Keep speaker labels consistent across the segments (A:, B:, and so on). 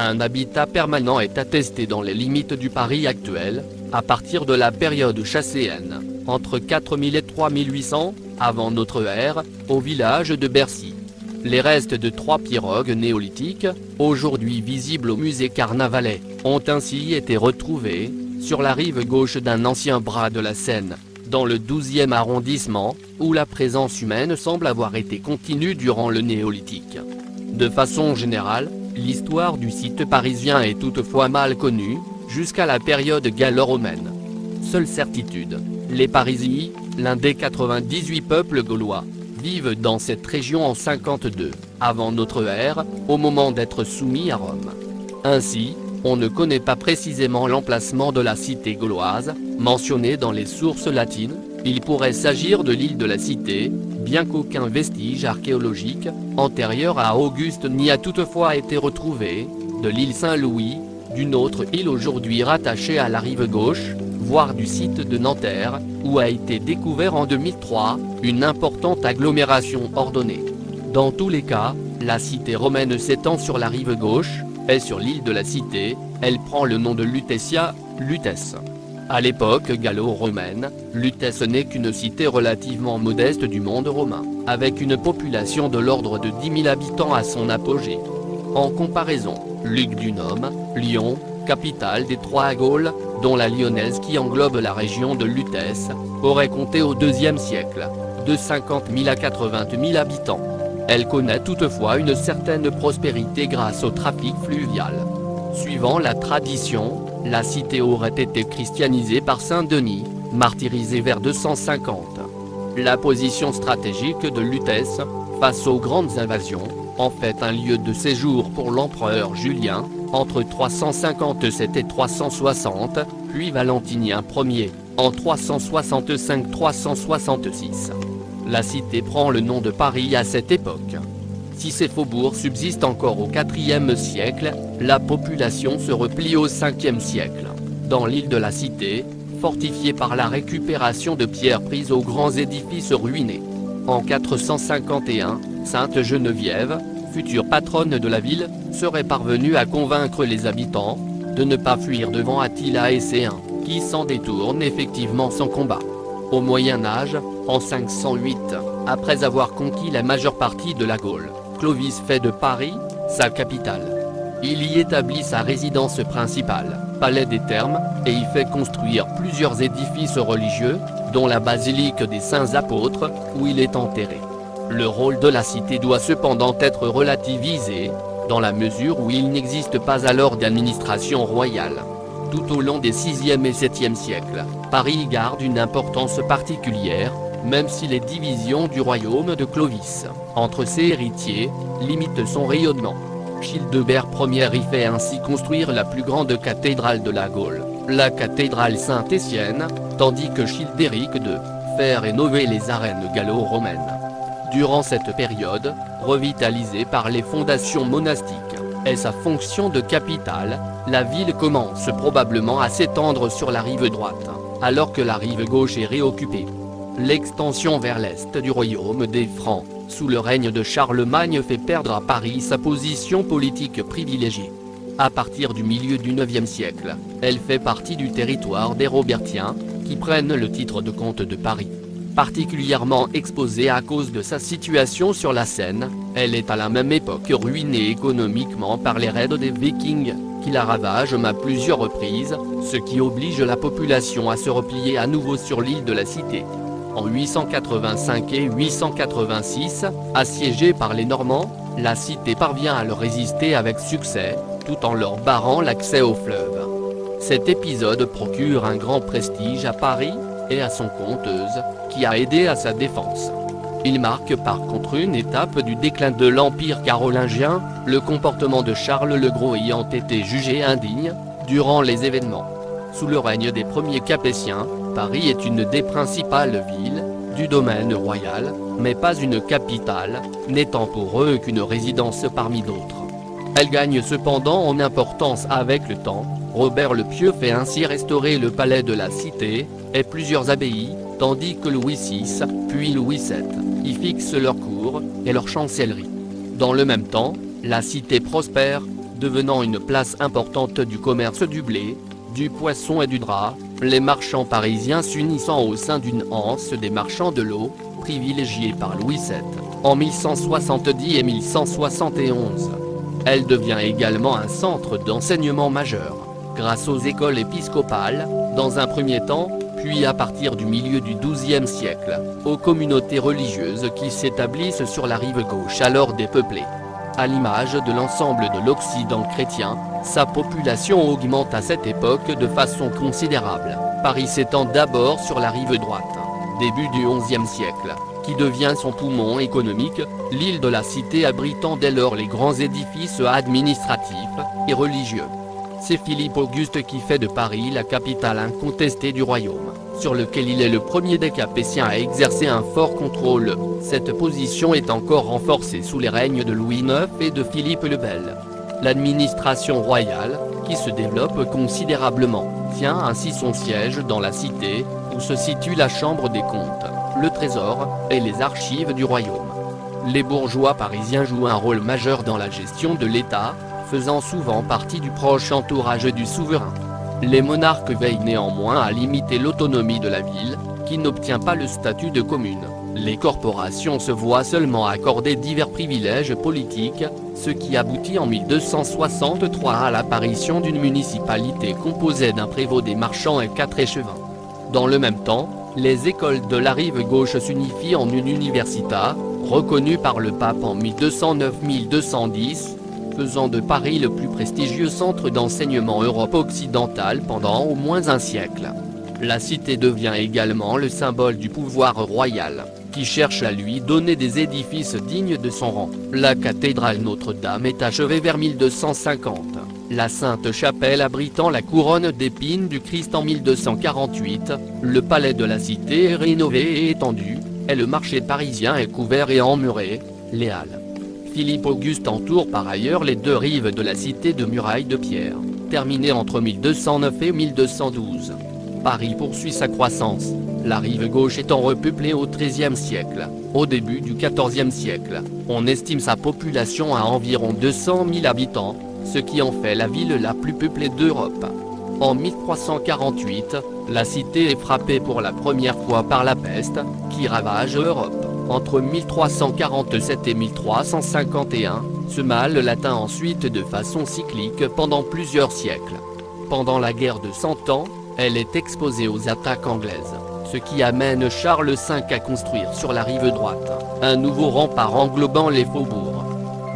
A: Un habitat permanent est attesté dans les limites du Paris actuel, à partir de la période chasséenne, entre 4000 et 3800, avant notre ère, au village de Bercy. Les restes de 3 pirogues néolithiques, aujourd'hui visibles au musée Carnavalet, ont ainsi été retrouvés, sur la rive gauche d'un ancien bras de la Seine, dans le 12e arrondissement, où la présence humaine semble avoir été continue durant le néolithique. De façon générale, l'histoire du site parisien est toutefois mal connue, jusqu'à la période gallo-romaine. Seule certitude, les Parisii, l'un des 98 peuples gaulois, vivent dans cette région en 52, avant notre ère, au moment d'être soumis à Rome. Ainsi, on ne connaît pas précisément l'emplacement de la cité gauloise, mentionnée dans les sources latines. Il pourrait s'agir de l'île de la Cité, bien qu'aucun vestige archéologique, antérieur à Auguste n'y a toutefois été retrouvé, de l'île Saint-Louis, d'une autre île aujourd'hui rattachée à la rive gauche, voire du site de Nanterre, où a été découvert en 2003, une importante agglomération ordonnée. Dans tous les cas, la cité romaine s'étend sur la rive gauche, et sur l'île de la Cité, elle prend le nom de Lutetia, Lutèce. À l'époque gallo-romaine, Lutèce n'est qu'une cité relativement modeste du monde romain, avec une population de l'ordre de 10 000 habitants à son apogée. En comparaison, Luc du Nôme, Lyon, capitale des Trois Gaules, dont la lyonnaise qui englobe la région de Lutèce, aurait compté au IIe siècle, de 50 000 à 80 000 habitants. Elle connaît toutefois une certaine prospérité grâce au trafic fluvial. Suivant la tradition, la cité aurait été christianisée par Saint Denis, martyrisé vers 250. La position stratégique de Lutèce, face aux grandes invasions, en fait un lieu de séjour pour l'empereur Julien, entre 357 et 360, puis Valentinien Ier, en 365-366. La cité prend le nom de Paris à cette époque. Si ces faubourgs subsistent encore au IVe siècle, la population se replie au Ve siècle, dans l'île de la Cité, fortifiée par la récupération de pierres prises aux grands édifices ruinés. En 451, Sainte Geneviève, future patronne de la ville, serait parvenue à convaincre les habitants de ne pas fuir devant Attila et ses Huns, qui s'en détournent effectivement sans combat. Au Moyen Âge, en 508, après avoir conquis la majeure partie de la Gaule, Clovis fait de Paris sa capitale. Il y établit sa résidence principale, Palais des Thermes, et y fait construire plusieurs édifices religieux, dont la basilique des Saints Apôtres, où il est enterré. Le rôle de la cité doit cependant être relativisé, dans la mesure où il n'existe pas alors d'administration royale. Tout au long des 6e et 7e siècles, Paris garde une importance particulière, même si les divisions du royaume de Clovis, entre ses héritiers, limitent son rayonnement. Childebert Ier y fait ainsi construire la plus grande cathédrale de la Gaule, la cathédrale Saint-Étienne, tandis que Childéric II fait rénover les arènes gallo-romaines. Durant cette période, revitalisée par les fondations monastiques, et sa fonction de capitale, la ville commence probablement à s'étendre sur la rive droite, alors que la rive gauche est réoccupée. L'extension vers l'est du royaume des Francs, sous le règne de Charlemagne, fait perdre à Paris sa position politique privilégiée. À partir du milieu du IXe siècle, elle fait partie du territoire des Robertiens, qui prennent le titre de comte de Paris. Particulièrement exposée à cause de sa situation sur la Seine, elle est à la même époque ruinée économiquement par les raids des Vikings, qui la ravagent à plusieurs reprises, ce qui oblige la population à se replier à nouveau sur l'île de la Cité. En 885 et 886, assiégée par les Normands, la cité parvient à leur résister avec succès, tout en leur barrant l'accès au fleuve. Cet épisode procure un grand prestige à Paris, et à son conteuse, qui a aidé à sa défense. Il marque par contre une étape du déclin de l'Empire carolingien, le comportement de Charles le Gros ayant été jugé indigne, durant les événements. Sous le règne des premiers Capétiens, Paris est une des principales villes du domaine royal, mais pas une capitale, n'étant pour eux qu'une résidence parmi d'autres. Elle gagne cependant en importance avec le temps. Robert le Pieux fait ainsi restaurer le palais de la Cité, et plusieurs abbayes, tandis que Louis VI, puis Louis VII, y fixent leur cour, et leur chancellerie. Dans le même temps, la cité prospère, devenant une place importante du commerce du blé, du poisson et du drap, les marchands parisiens s'unissant au sein d'une anse des marchands de l'eau, privilégiée par Louis VII, en 1170 et 1171. Elle devient également un centre d'enseignement majeur, grâce aux écoles épiscopales, dans un premier temps, puis à partir du milieu du XIIe siècle, aux communautés religieuses qui s'établissent sur la rive gauche alors dépeuplée. À l'image de l'ensemble de l'Occident chrétien, sa population augmente à cette époque de façon considérable, Paris s'étend d'abord sur la rive droite, début du XIe siècle, qui devient son poumon économique, l'île de la Cité abritant dès lors les grands édifices administratifs et religieux. C'est Philippe Auguste qui fait de Paris la capitale incontestée du royaume, sur lequel il est le premier des Capétiens à exercer un fort contrôle. Cette position est encore renforcée sous les règnes de Louis IX et de Philippe le Bel. L'administration royale, qui se développe considérablement, tient ainsi son siège dans la cité, où se situe la Chambre des comptes, le Trésor, et les archives du royaume. Les bourgeois parisiens jouent un rôle majeur dans la gestion de l'État, faisant souvent partie du proche entourage du souverain. Les monarques veillent néanmoins à limiter l'autonomie de la ville, qui n'obtient pas le statut de commune. Les corporations se voient seulement accorder divers privilèges politiques, ce qui aboutit en 1263 à l'apparition d'une municipalité composée d'un prévôt des marchands et 4 échevins. Dans le même temps, les écoles de la rive gauche s'unifient en une università, reconnue par le pape en 1209-1210, faisant de Paris le plus prestigieux centre d'enseignement Europe occidentale pendant au moins un siècle. La cité devient également le symbole du pouvoir royal, qui cherche à lui donner des édifices dignes de son rang. La cathédrale Notre-Dame est achevée vers 1250, la Sainte-Chapelle abritant la couronne d'épines du Christ en 1248, le palais de la cité est rénové et étendu, et le marché parisien est couvert et emmuré, les halles. Philippe Auguste entoure par ailleurs les deux rives de la cité de murailles de pierre, terminées entre 1209 et 1212. Paris poursuit sa croissance, la rive gauche étant repeuplée au XIIIe siècle. Au début du XIVe siècle, on estime sa population à environ 200 000 habitants, ce qui en fait la ville la plus peuplée d'Europe. En 1348, la cité est frappée pour la première fois par la peste, qui ravage l'Europe. Entre 1347 et 1351, ce mal l'atteint ensuite de façon cyclique pendant plusieurs siècles. Pendant la guerre de 100 ans, elle est exposée aux attaques anglaises, ce qui amène Charles V à construire sur la rive droite un nouveau rempart englobant les faubourgs.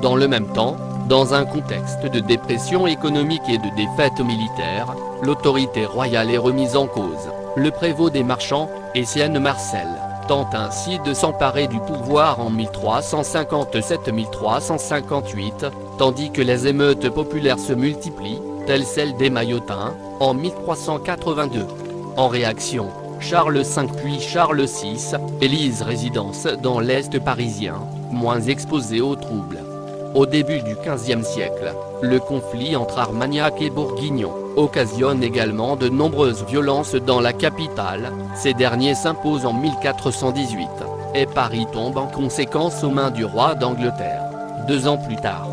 A: Dans le même temps, dans un contexte de dépression économique et de défaite militaire, l'autorité royale est remise en cause. Le prévôt des marchands, Étienne Marcel, tente ainsi de s'emparer du pouvoir en 1357-1358, tandis que les émeutes populaires se multiplient, telles celles des Maillotins, en 1382. En réaction, Charles V puis Charles VI élisent résidence dans l'Est parisien, moins exposé aux troubles. Au début du XVe siècle, le conflit entre Armagnac et Bourguignon occasionne également de nombreuses violences dans la capitale. Ces derniers s'imposent en 1418, et Paris tombe en conséquence aux mains du roi d'Angleterre. 2 ans plus tard,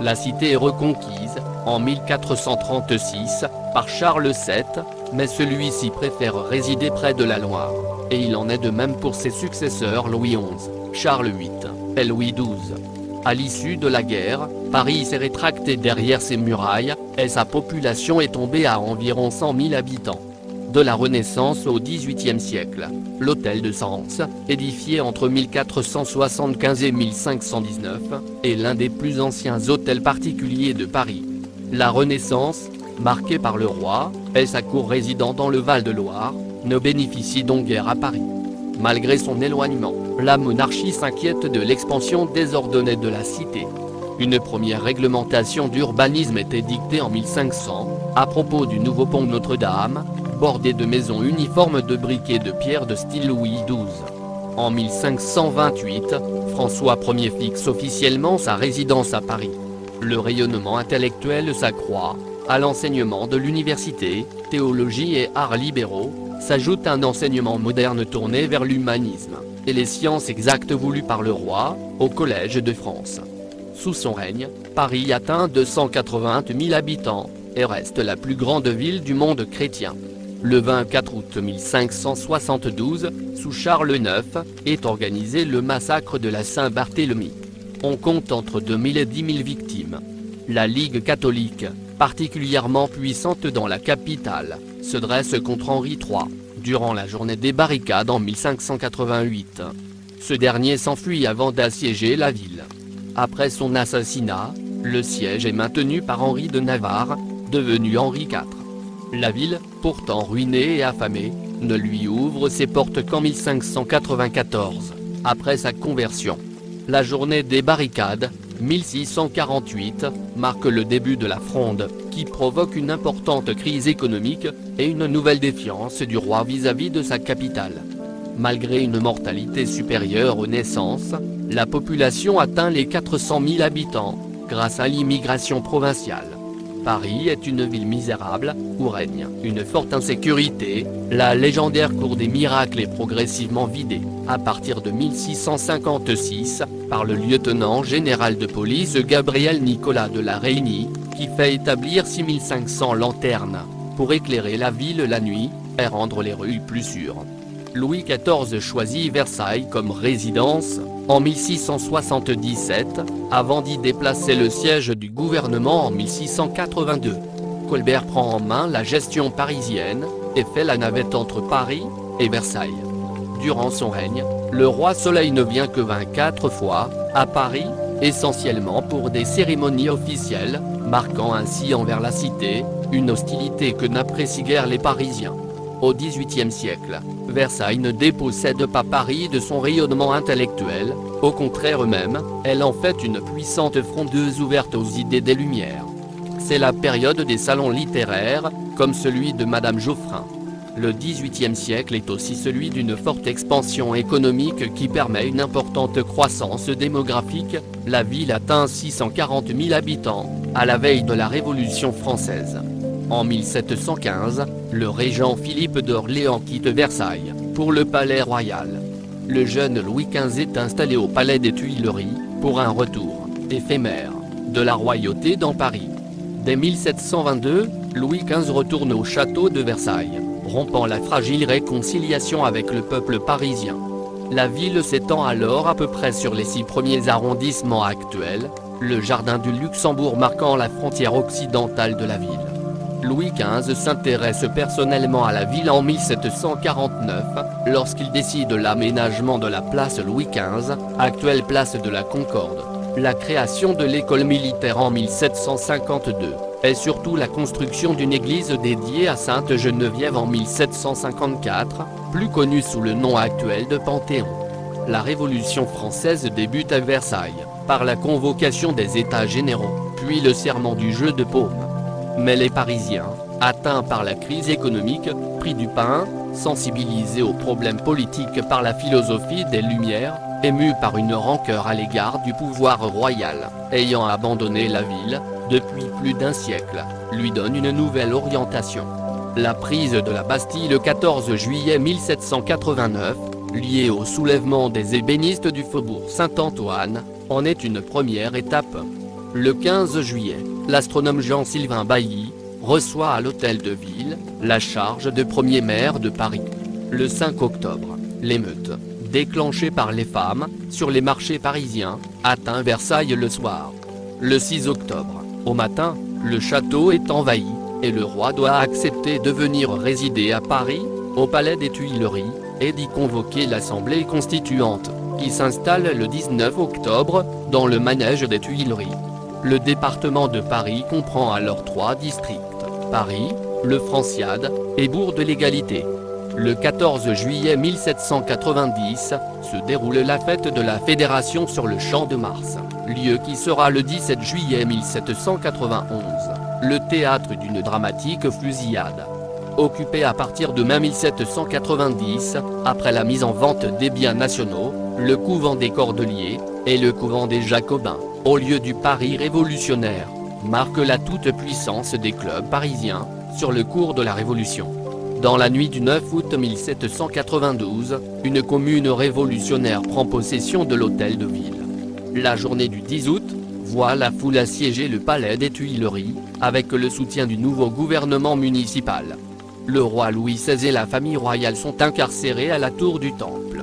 A: la cité est reconquise, en 1436, par Charles VII, mais celui-ci préfère résider près de la Loire, et il en est de même pour ses successeurs Louis XI, Charles VIII et Louis XII. À l'issue de la guerre, Paris s'est rétracté derrière ses murailles, et sa population est tombée à environ 100 000 habitants. De la Renaissance au XVIIIe siècle, l'hôtel de Sens, édifié entre 1475 et 1519, est l'un des plus anciens hôtels particuliers de Paris. La Renaissance, marquée par le roi, et sa cour résidant dans le Val-de-Loire, ne bénéficie donc guère à Paris. Malgré son éloignement, la monarchie s'inquiète de l'expansion désordonnée de la cité. Une première réglementation d'urbanisme est édictée en 1500, à propos du nouveau pont Notre-Dame, bordé de maisons uniformes de briques et de pierre de style Louis XII. En 1528, François Ier fixe officiellement sa résidence à Paris. Le rayonnement intellectuel s'accroît, à l'enseignement de l'université, théologie et arts libéraux, s'ajoute un enseignement moderne tourné vers l'humanisme, et les sciences exactes voulues par le roi, au Collège de France. Sous son règne, Paris atteint 280 000 habitants, et reste la plus grande ville du monde chrétien. Le 24 août 1572, sous Charles IX, est organisé le massacre de la Saint-Barthélemy. On compte entre 2000 et 10 000 victimes. La Ligue catholique, particulièrement puissante dans la capitale, se dresse contre Henri III, durant la journée des barricades en 1588. Ce dernier s'enfuit avant d'assiéger la ville. Après son assassinat, le siège est maintenu par Henri de Navarre, devenu Henri IV. La ville, pourtant ruinée et affamée, ne lui ouvre ses portes qu'en 1594, après sa conversion. La journée des barricades, 1648, marque le début de la Fronde, qui provoque une importante crise économique, et une nouvelle défiance du roi vis-à-vis de sa capitale. Malgré une mortalité supérieure aux naissances, la population atteint les 400 000 habitants, grâce à l'immigration provinciale. Paris est une ville misérable, où règne une forte insécurité. La légendaire cour des miracles est progressivement vidée, à partir de 1656, par le lieutenant général de police Gabriel Nicolas de la Reynie, qui fait établir 6500 lanternes, pour éclairer la ville la nuit, et rendre les rues plus sûres. Louis XIV choisit Versailles comme résidence, en 1677, avant d'y déplacer le siège du gouvernement en 1682. Colbert prend en main la gestion parisienne, et fait la navette entre Paris et Versailles. Durant son règne, le roi Soleil ne vient que 24 fois, à Paris, essentiellement pour des cérémonies officielles, marquant ainsi envers la cité, une hostilité que n'apprécient guère les Parisiens. Au XVIIIe siècle, Versailles ne dépossède pas Paris de son rayonnement intellectuel, au contraire même, elle en fait une puissante frondeuse ouverte aux idées des Lumières. C'est la période des salons littéraires, comme celui de Madame Geoffrin. Le XVIIIe siècle est aussi celui d'une forte expansion économique qui permet une importante croissance démographique. La ville atteint 640 000 habitants, à la veille de la Révolution française. En 1715, le régent Philippe d'Orléans quitte Versailles, pour le palais royal. Le jeune Louis XV est installé au palais des Tuileries, pour un retour, éphémère, de la royauté dans Paris. Dès 1722, Louis XV retourne au château de Versailles, rompant la fragile réconciliation avec le peuple parisien. La ville s'étend alors à peu près sur les 6 premiers arrondissements actuels, le jardin du Luxembourg marquant la frontière occidentale de la ville. Louis XV s'intéresse personnellement à la ville en 1749, lorsqu'il décide l'aménagement de la place Louis XV, actuelle place de la Concorde, la création de l'école militaire en 1752, et surtout la construction d'une église dédiée à Sainte Geneviève en 1754, plus connue sous le nom actuel de Panthéon. La Révolution française débute à Versailles, par la convocation des États généraux, puis le serment du jeu de paume. Mais les Parisiens, atteints par la crise économique, pris du pain, sensibilisés aux problèmes politiques par la philosophie des Lumières, émus par une rancœur à l'égard du pouvoir royal, ayant abandonné la ville, depuis plus d'un siècle, lui donnent une nouvelle orientation. La prise de la Bastille le 14 juillet 1789, liée au soulèvement des ébénistes du faubourg Saint-Antoine, en est une première étape. Le 15 juillet, l'astronome Jean-Sylvain Bailly reçoit à l'hôtel de ville la charge de premier maire de Paris. Le 5 octobre, l'émeute, déclenchée par les femmes, sur les marchés parisiens, atteint Versailles le soir. Le 6 octobre, au matin, le château est envahi, et le roi doit accepter de venir résider à Paris, au palais des Tuileries, et d'y convoquer l'Assemblée constituante, qui s'installe le 19 octobre, dans le manège des Tuileries. Le département de Paris comprend alors 3 districts, Paris, le Franciade, et Bourg de l'Égalité. Le 14 juillet 1790, se déroule la fête de la Fédération sur le Champ de Mars, lieu qui sera le 17 juillet 1791, le théâtre d'une dramatique fusillade. Occupé à partir de mai 1790, après la mise en vente des biens nationaux, le couvent des Cordeliers, et le couvent des Jacobins, au lieu du Paris révolutionnaire, marque la toute-puissance des clubs parisiens, sur le cours de la Révolution. Dans la nuit du 9 août 1792, une commune révolutionnaire prend possession de l'hôtel de ville. La journée du 10 août, voit la foule assiéger le palais des Tuileries, avec le soutien du nouveau gouvernement municipal. Le roi Louis XVI et la famille royale sont incarcérés à la tour du Temple.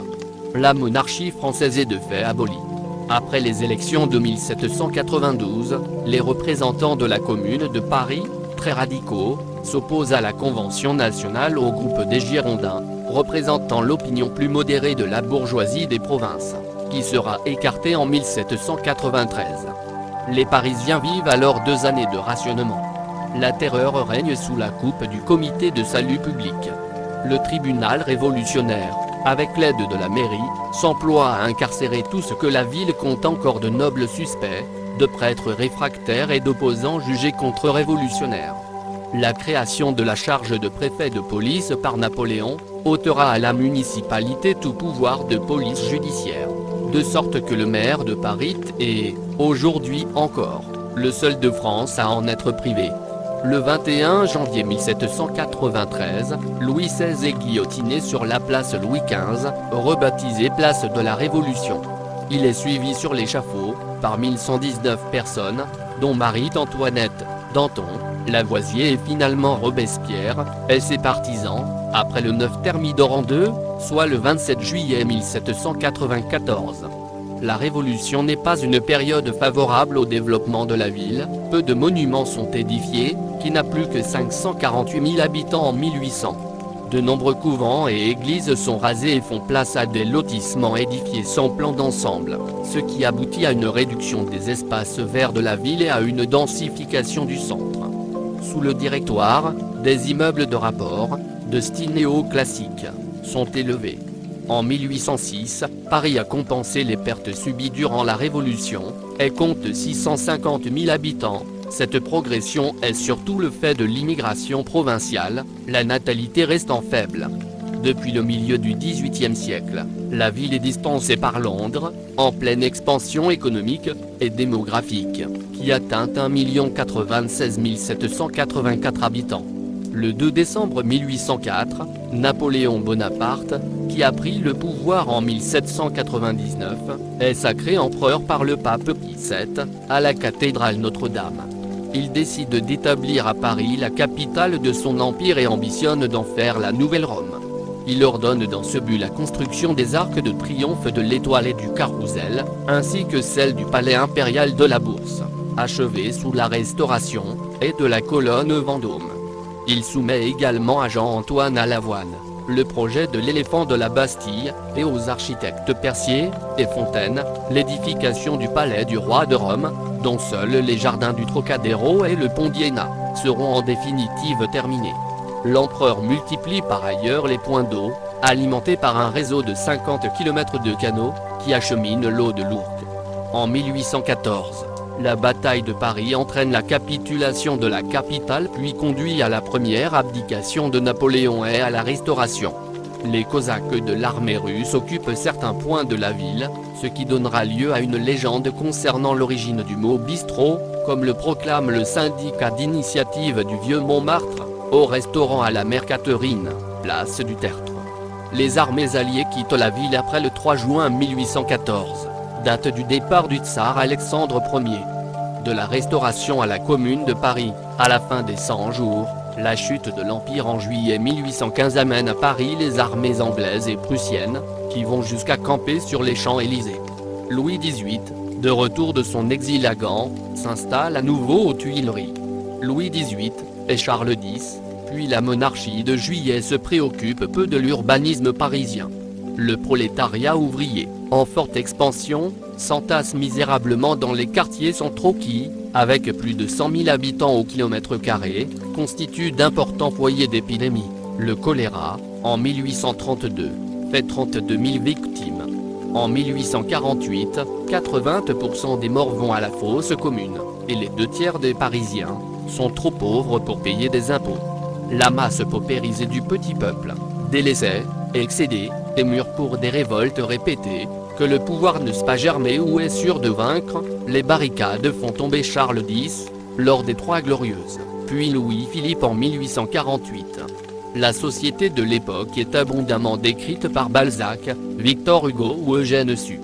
A: La monarchie française est de fait abolie. Après les élections de 1792, les représentants de la Commune de Paris, très radicaux, s'opposent à la Convention nationale au groupe des Girondins, représentant l'opinion plus modérée de la bourgeoisie des provinces, qui sera écartée en 1793. Les Parisiens vivent alors 2 années de rationnement. La terreur règne sous la coupe du Comité de salut public. Le tribunal révolutionnaire, avec l'aide de la mairie, s'emploie à incarcérer tout ce que la ville compte encore de nobles suspects, de prêtres réfractaires et d'opposants jugés contre-révolutionnaires. La création de la charge de préfet de police par Napoléon, ôtera à la municipalité tout pouvoir de police judiciaire, de sorte que le maire de Paris est, aujourd'hui encore, le seul de France à en être privé. Le 21 janvier 1793, Louis XVI est guillotiné sur la place Louis XV, rebaptisée place de la Révolution. Il est suivi sur l'échafaud, par 1119 personnes, dont Marie-Antoinette, Danton, Lavoisier et finalement Robespierre, et ses partisans, après le 9 Thermidor en 2, soit le 27 juillet 1794. La Révolution n'est pas une période favorable au développement de la ville, peu de monuments sont édifiés, qui n'a plus que 548 000 habitants en 1800. De nombreux couvents et églises sont rasés et font place à des lotissements édifiés sans plan d'ensemble, ce qui aboutit à une réduction des espaces verts de la ville et à une densification du centre. Sous le Directoire, des immeubles de rapport, de style néo-classique, sont élevés. En 1806, Paris a compensé les pertes subies durant la Révolution, et compte 650 000 habitants. Cette progression est surtout le fait de l'immigration provinciale, la natalité restant faible. Depuis le milieu du XVIIIe siècle, la ville est distancée par Londres, en pleine expansion économique et démographique, qui atteint 1 096 784 habitants. Le 2 décembre 1804, Napoléon Bonaparte, qui a pris le pouvoir en 1799, est sacré empereur par le pape Pie VII, à la cathédrale Notre-Dame. Il décide d'établir à Paris la capitale de son empire et ambitionne d'en faire la nouvelle Rome. Il ordonne dans ce but la construction des arcs de triomphe de l'Étoile et du Carrousel, ainsi que celle du palais impérial de la Bourse, achevé sous la Restauration, et de la colonne Vendôme. Il soumet également à Jean-Antoine Lavoine le projet de l'éléphant de la Bastille, et aux architectes Percier et Fontaine, l'édification du palais du roi de Rome, dont seuls les jardins du Trocadéro et le pont d'Iéna seront en définitive terminés. L'empereur multiplie par ailleurs les points d'eau, alimentés par un réseau de 50 km de canaux, qui acheminent l'eau de l'Ourcq. En 1814, la bataille de Paris entraîne la capitulation de la capitale puis conduit à la première abdication de Napoléon et à la Restauration. Les Cosaques de l'armée russe occupent certains points de la ville, ce qui donnera lieu à une légende concernant l'origine du mot bistrot, comme le proclame le syndicat d'initiative du Vieux Montmartre, au restaurant à la Mercaterine, place du Tertre. Les armées alliées quittent la ville après le 3 juin 1814. Date du départ du tsar Alexandre Ier. De la Restauration à la Commune de Paris, à la fin des 100 jours, la chute de l'Empire en juillet 1815 amène à Paris les armées anglaises et prussiennes, qui vont jusqu'à camper sur les Champs-Élysées. Louis XVIII, de retour de son exil à Gand, s'installe à nouveau aux Tuileries. Louis XVIII et Charles X, puis la monarchie de Juillet se préoccupent peu de l'urbanisme parisien. Le prolétariat ouvrier, en forte expansion, s'entasse misérablement dans les quartiers centraux qui, avec plus de 100 000 habitants au kilomètre carré, constituent d'importants foyers d'épidémie. Le choléra, en 1832, fait 32 000 victimes. En 1848, 80% des morts vont à la fosse commune, et les 2/3 des Parisiens sont trop pauvres pour payer des impôts. La masse paupérisée du petit peuple, délaissée, excédée, est mûre pour des révoltes répétées, que le pouvoir ne pas germer ou est sûr de vaincre. Les barricades font tomber Charles X, lors des Trois Glorieuses, puis Louis-Philippe en 1848. La société de l'époque est abondamment décrite par Balzac, Victor Hugo ou Eugène Sue.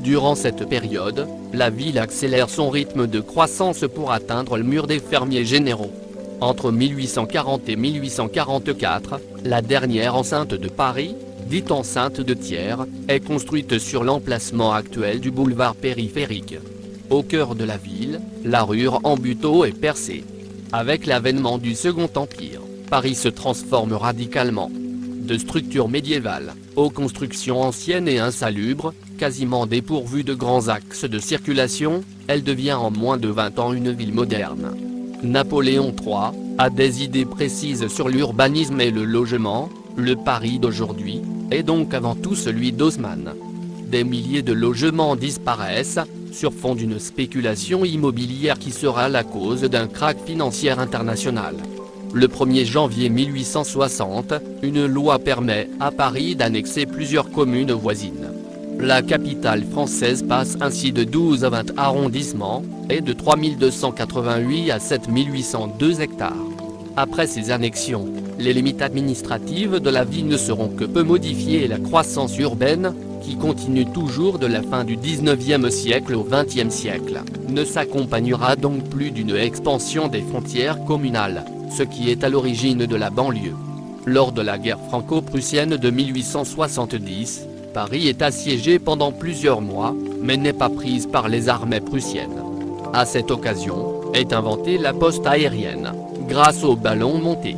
A: Durant cette période, la ville accélère son rythme de croissance pour atteindre le mur des fermiers généraux. Entre 1840 et 1844, la dernière enceinte de Paris, dite enceinte de Thiers, est construite sur l'emplacement actuel du boulevard périphérique. Au cœur de la ville, la rue Rambuteau est percée. Avec l'avènement du Second Empire, Paris se transforme radicalement. De structures médiévales, aux constructions anciennes et insalubres, quasiment dépourvues de grands axes de circulation, elle devient en moins de 20 ans une ville moderne. Napoléon III a des idées précises sur l'urbanisme et le logement. Le Paris d'aujourd'hui est donc avant tout celui d'Haussmann. Des milliers de logements disparaissent, sur fond d'une spéculation immobilière qui sera la cause d'un krach financier international. Le 1er janvier 1860, une loi permet à Paris d'annexer plusieurs communes voisines. La capitale française passe ainsi de 12 à 20 arrondissements, et de 3288 à 7802 hectares. Après ces annexions, les limites administratives de la ville ne seront que peu modifiées et la croissance urbaine, qui continue toujours de la fin du 19e siècle au 20e siècle, ne s'accompagnera donc plus d'une expansion des frontières communales, ce qui est à l'origine de la banlieue. Lors de la guerre franco-prussienne de 1870, Paris est assiégée pendant plusieurs mois, mais n'est pas prise par les armées prussiennes. À cette occasion, est inventée la poste aérienne, grâce aux ballons montés.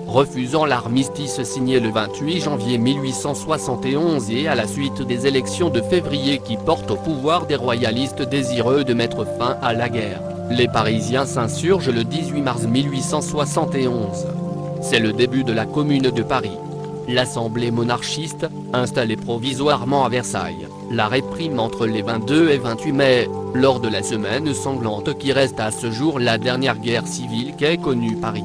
A: Refusant l'armistice signé le 28 janvier 1871 et à la suite des élections de février qui portent au pouvoir des royalistes désireux de mettre fin à la guerre, les Parisiens s'insurgent le 18 mars 1871. C'est le début de la Commune de Paris. L'Assemblée monarchiste, installée provisoirement à Versailles, la réprime entre les 22 et 28 mai, lors de la semaine sanglante qui reste à ce jour la dernière guerre civile qu'ait connue Paris.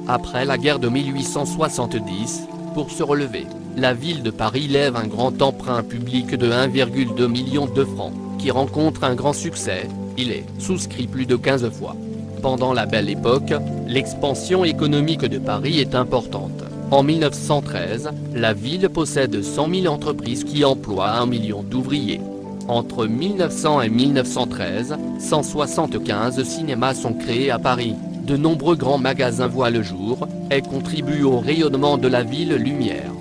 A: Après la guerre de 1870, pour se relever, la ville de Paris lève un grand emprunt public de 1,2 million de francs, qui rencontre un grand succès. Il est souscrit plus de 15 fois. Pendant la Belle Époque, l'expansion économique de Paris est importante. En 1913, la ville possède 100 000 entreprises qui emploient 1 million d'ouvriers. Entre 1900 et 1913, 175 cinémas sont créés à Paris. De nombreux grands magasins voient le jour, et contribuent au rayonnement de la ville lumière.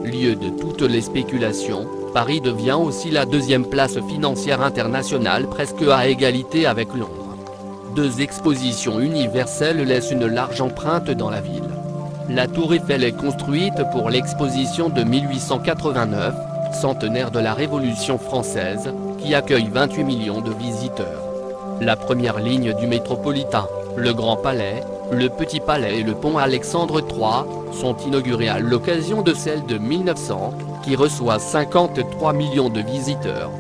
A: Lieu de toutes les spéculations, Paris devient aussi la deuxième place financière internationale presque à égalité avec Londres. 2 expositions universelles laissent une large empreinte dans la ville. La Tour Eiffel est construite pour l'exposition de 1889, centenaire de la Révolution française, qui accueille 28 millions de visiteurs. La première ligne du métropolitain, le Grand Palais, le Petit Palais et le pont Alexandre III, sont inaugurés à l'occasion de celle de 1900, qui reçoit 53 millions de visiteurs.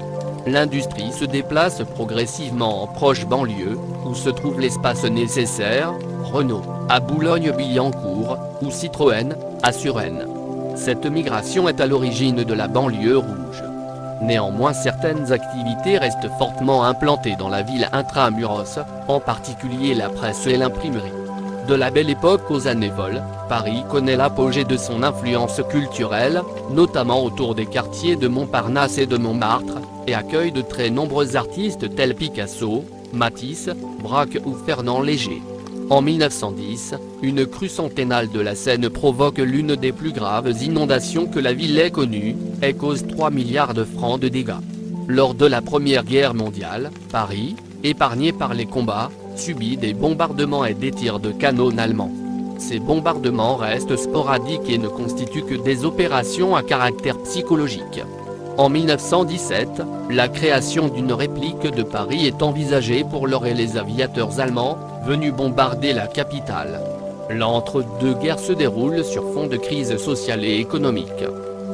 A: L'industrie se déplace progressivement en proche banlieue, où se trouve l'espace nécessaire, Renault, à Boulogne-Billancourt, ou Citroën, à Suresnes. Cette migration est à l'origine de la banlieue rouge. Néanmoins, certaines activités restent fortement implantées dans la ville intra-muros, en particulier la presse et l'imprimerie. De la Belle Époque aux années folles, Paris connaît l'apogée de son influence culturelle, notamment autour des quartiers de Montparnasse et de Montmartre, et accueille de très nombreux artistes tels Picasso, Matisse, Braque ou Fernand Léger. En 1910, une crue centennale de la Seine provoque l'une des plus graves inondations que la ville ait connues, et cause 3 milliards de francs de dégâts. Lors de la Première Guerre mondiale, Paris, épargné par les combats, subit des bombardements et des tirs de canon allemands. Ces bombardements restent sporadiques et ne constituent que des opérations à caractère psychologique. En 1917, la création d'une réplique de Paris est envisagée pour leurrer les aviateurs allemands, venus bombarder la capitale. L'entre-deux-guerres se déroule sur fond de crise sociale et économique.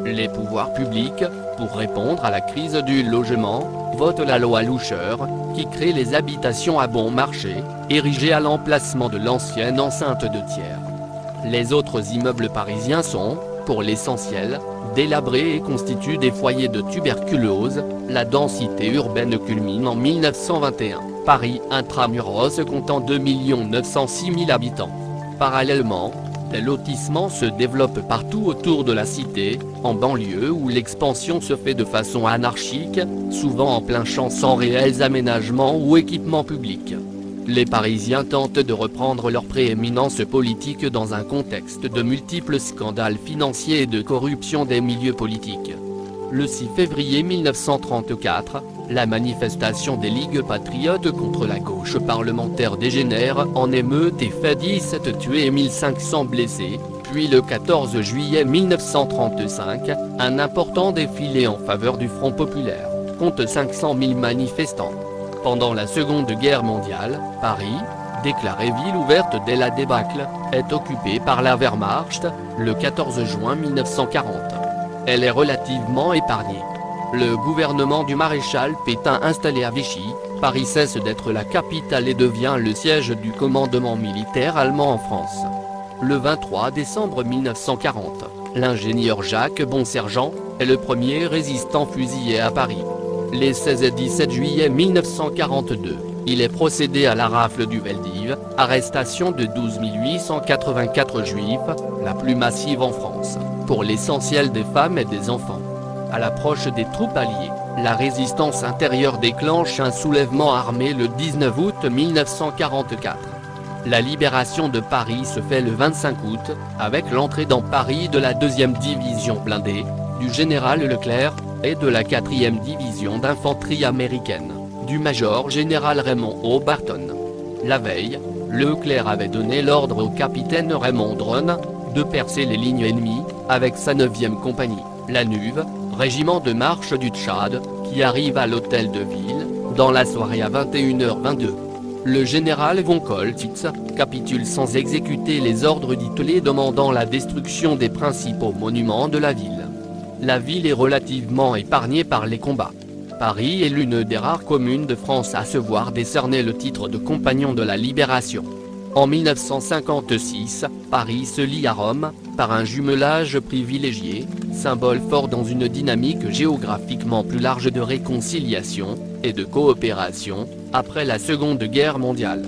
A: Les pouvoirs publics, pour répondre à la crise du logement, votent la loi Loucheur, qui crée les habitations à bon marché, érigées à l'emplacement de l'ancienne enceinte de Thiers. Les autres immeubles parisiens sont, pour l'essentiel, délabrés et constituent des foyers de tuberculose. La densité urbaine culmine en 1921, Paris intramuros comptant 2 906 000 habitants. Parallèlement, Les lotissements se développent partout autour de la cité, en banlieue où l'expansion se fait de façon anarchique, souvent en plein champ sans réels aménagements ou équipements publics. Les Parisiens tentent de reprendre leur prééminence politique dans un contexte de multiples scandales financiers et de corruption des milieux politiques. Le 6 février 1934, la manifestation des Ligues patriotes contre la gauche parlementaire dégénère en émeute et fait 17 tués et 1500 blessés, puis le 14 juillet 1935, un important défilé en faveur du Front populaire, compte 500 000 manifestants. Pendant la Seconde Guerre mondiale, Paris, déclarée ville ouverte dès la débâcle, est occupée par la Wehrmacht, le 14 juin 1940. Elle est relativement épargnée. Le gouvernement du maréchal Pétain installé à Vichy, Paris cesse d'être la capitale et devient le siège du commandement militaire allemand en France. Le 23 décembre 1940, l'ingénieur Jacques Bonsergent est le premier résistant fusillé à Paris. Les 16 et 17 juillet 1942, il est procédé à la rafle du Veldiv, arrestation de 12 884 juifs, la plus massive en France, pour l'essentiel des femmes et des enfants. À l'approche des troupes alliées, la résistance intérieure déclenche un soulèvement armé le 19 août 1944. La libération de Paris se fait le 25 août, avec l'entrée dans Paris de la 2e division blindée, du général Leclerc, et de la 4e division d'infanterie américaine, du major-général Raymond O'Barton. La veille, Leclerc avait donné l'ordre au capitaine Raymond Dron de percer les lignes ennemies, avec sa 9e compagnie, la Nuve, régiment de marche du Tchad, qui arrive à l'hôtel de ville, dans la soirée à 21h22. Le général von Coltitz capitule sans exécuter les ordres d'Hitler demandant la destruction des principaux monuments de la ville. La ville est relativement épargnée par les combats. Paris est l'une des rares communes de France à se voir décerner le titre de compagnon de la Libération. En 1956, Paris se lie à Rome, par un jumelage privilégié, symbole fort dans une dynamique géographiquement plus large de réconciliation et de coopération, après la Seconde Guerre mondiale.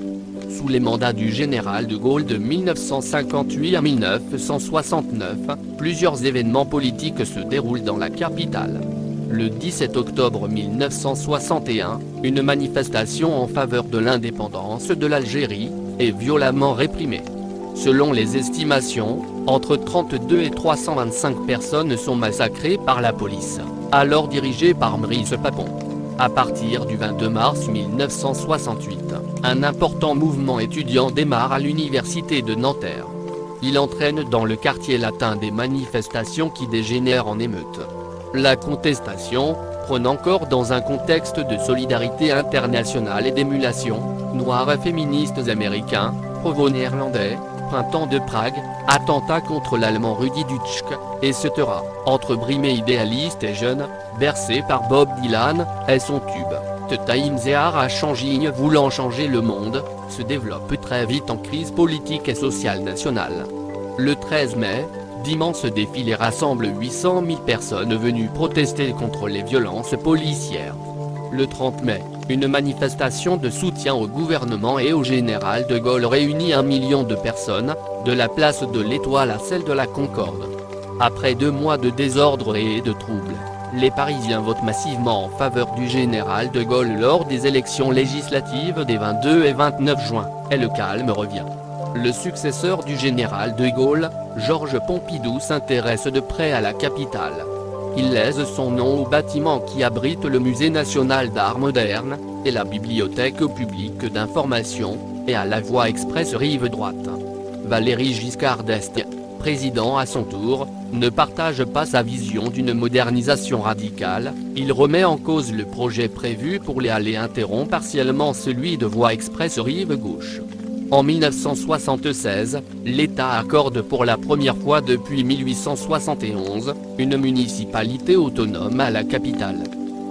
A: Sous les mandats du général de Gaulle de 1958 à 1969, plusieurs événements politiques se déroulent dans la capitale. Le 17 octobre 1961, une manifestation en faveur de l'indépendance de l'Algérie est violemment réprimée. Selon les estimations, entre 32 et 325 personnes sont massacrées par la police, alors dirigée par Maurice Papon. À partir du 22 mars 1968, un important mouvement étudiant démarre à l'université de Nanterre. Il entraîne dans le quartier latin des manifestations qui dégénèrent en émeutes. La contestation prône encore dans un contexte de solidarité internationale et d'émulation, noirs et féministes américains, provo-néerlandais, printemps de Prague, attentat contre l'allemand Rudi Dutschke, etc. Entre brimés idéalistes et jeunes, bercés par Bob Dylan, et son tube, The Times à Changigne voulant changer le monde, se développe très vite en crise politique et sociale nationale. Le 13 mai, d'immenses défilés rassemblent 800 000 personnes venues protester contre les violences policières. Le 30 mai, une manifestation de soutien au gouvernement et au général de Gaulle réunit 1 million de personnes, de la place de l'Étoile à celle de la Concorde. Après 2 mois de désordre et de troubles, les Parisiens votent massivement en faveur du général de Gaulle lors des élections législatives des 22 et 29 juin, et le calme revient. Le successeur du général de Gaulle, Georges Pompidou s'intéresse de près à la capitale. Il laisse son nom au bâtiment qui abrite le Musée national d'art moderne, et la bibliothèque publique d'information, et à la voie express rive droite. Valéry Giscard d'Estaing, président à son tour, ne partage pas sa vision d'une modernisation radicale, il remet en cause le projet prévu pour les halles et interrompt partiellement celui de voie express rive gauche. En 1976, l'État accorde pour la première fois depuis 1871, une municipalité autonome à la capitale.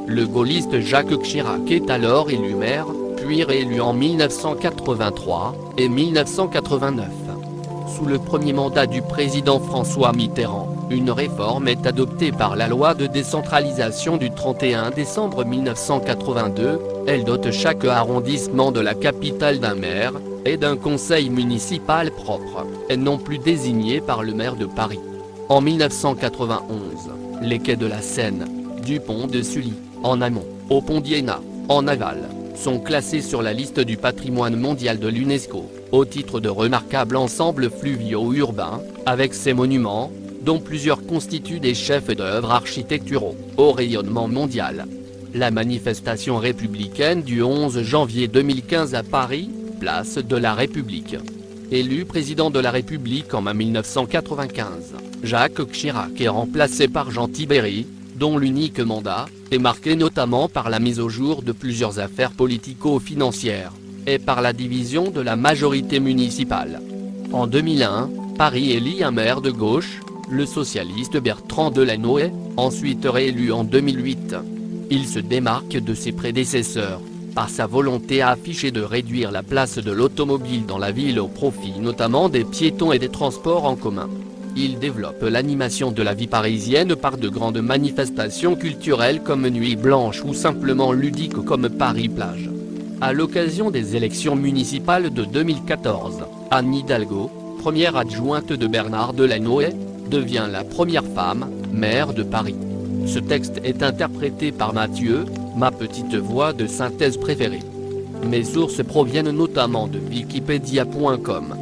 A: Le gaulliste Jacques Chirac est alors élu maire, puis réélu en 1983 et 1989. Sous le premier mandat du président François Mitterrand, Une réforme est adoptée par la loi de décentralisation du 31 décembre 1982, elle dote chaque arrondissement de la capitale d'un maire, et d'un conseil municipal propre, et non plus désigné par le maire de Paris. En 1991, les quais de la Seine, du pont de Sully, en amont, au pont d'Iéna, en aval, sont classés sur la liste du patrimoine mondial de l'UNESCO, au titre de remarquables ensembles fluviaux urbains, avec ces monuments, dont plusieurs constituent des chefs d'œuvre architecturaux, au rayonnement mondial. La manifestation républicaine du 11 janvier 2015 à Paris, place de la République. Élu président de la République en mai 1995, Jacques Chirac est remplacé par Jean Tibéri, dont l'unique mandat est marqué notamment par la mise au jour de plusieurs affaires politico-financières, et par la division de la majorité municipale. En 2001, Paris élit un maire de gauche, le socialiste Bertrand Delanoë, ensuite réélu en 2008. Il se démarque de ses prédécesseurs par sa volonté affichée de réduire la place de l'automobile dans la ville au profit notamment des piétons et des transports en commun. Il développe l'animation de la vie parisienne par de grandes manifestations culturelles comme Nuit Blanche ou simplement ludiques comme Paris-Plage. À l'occasion des élections municipales de 2014, Anne Hidalgo, première adjointe de Bernard Delanoë, devient la première femme, maire de Paris. Ce texte est interprété par Mathieu, ma petite voix de synthèse préférée. Mes sources proviennent notamment de Wikipedia.com.